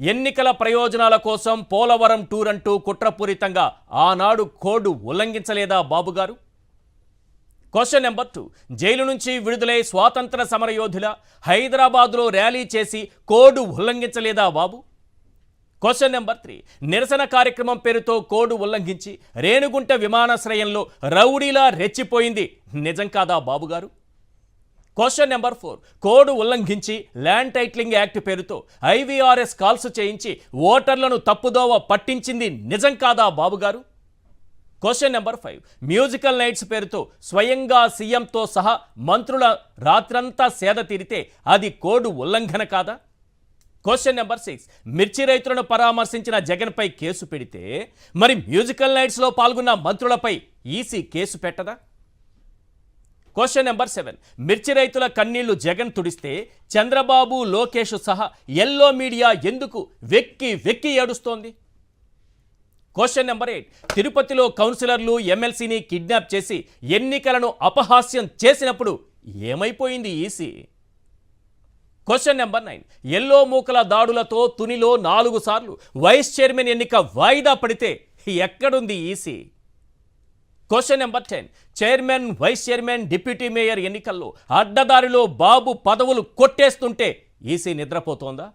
ఎన్నికల ప్రయోజనాల కోసం పోలవరం టూర్ అంటూ కుట్రపూరితంగా ఆనాడు కోడ్ ఉల్లంఘించలేదా బాబుగారు? Question number 2. జైలు నుంచి విడుదలై స్వాతంత్ర సమరయోధుల హైదరాబాద్లో ర్యాలీ చేసి కోడ్ ఉల్లంఘించలేదా బాబు? Question number 3. నిరసన కార్యక్రమం పేరుతో కోడ్ ఉల్లంఘించి రేణుగుంట విమానాశ్రయంలో రౌడీలా రెచ్చిపోయింది నిజం కాదా బాబుగారు? Question number 4. కోడ్ ఉల్లంఘించి ల్యాండ్ టైటిలింగ్ యాక్ట్ పేరుతో IVRS కాల్స్ చేయించి ఓటర్లను తప్పుదోవ పట్టించింది నిజం కాదా బాబుగారు? Question number 5. మ్యూజికల్ నైట్స్ పేరుతో స్వయంగా సీఎంతో సహా మంత్రుల రాత్రంతా సేద తీరితే అది కోడ్ ఉల్లంఘన కాదా? Question number 6. మిర్చి రైతులను పరామర్శించిన జగన్పై కేసు పెడితే మరి మ్యూజికల్ నైట్స్లో పాల్గొన్న మంత్రులపై ఈసీ కేసు పెట్టదా? Question number 7. మిర్చి రైతుల కన్నీళ్లు జగన్ తుడిస్తే చంద్రబాబు లోకేష్ సహా ఎల్లో మీడియా ఎందుకు వెక్కి వెక్కి ఏడుస్తోంది? Question number 8. తిరుపతిలో కౌన్సిలర్లు ఎమ్మెల్సీని కిడ్నాప్ చేసి ఎన్నికలను అపహాస్యం చేసినప్పుడు ఏమైపోయింది ఈసీ? Question number 9. ఎల్లో మూకల దాడులతో తునిలో 4 సార్లు వైస్ చైర్మన్ ఎన్నిక వాయిదా పడితే ఎక్కడుంది EC? Question number 10. Chairman, vice chairman, deputy mayor ఎన్నికల్లో అడ్డదారిలో బాబు పదవులు కొట్టేస్తుంటే ఈసీ నిద్రపోతోందా?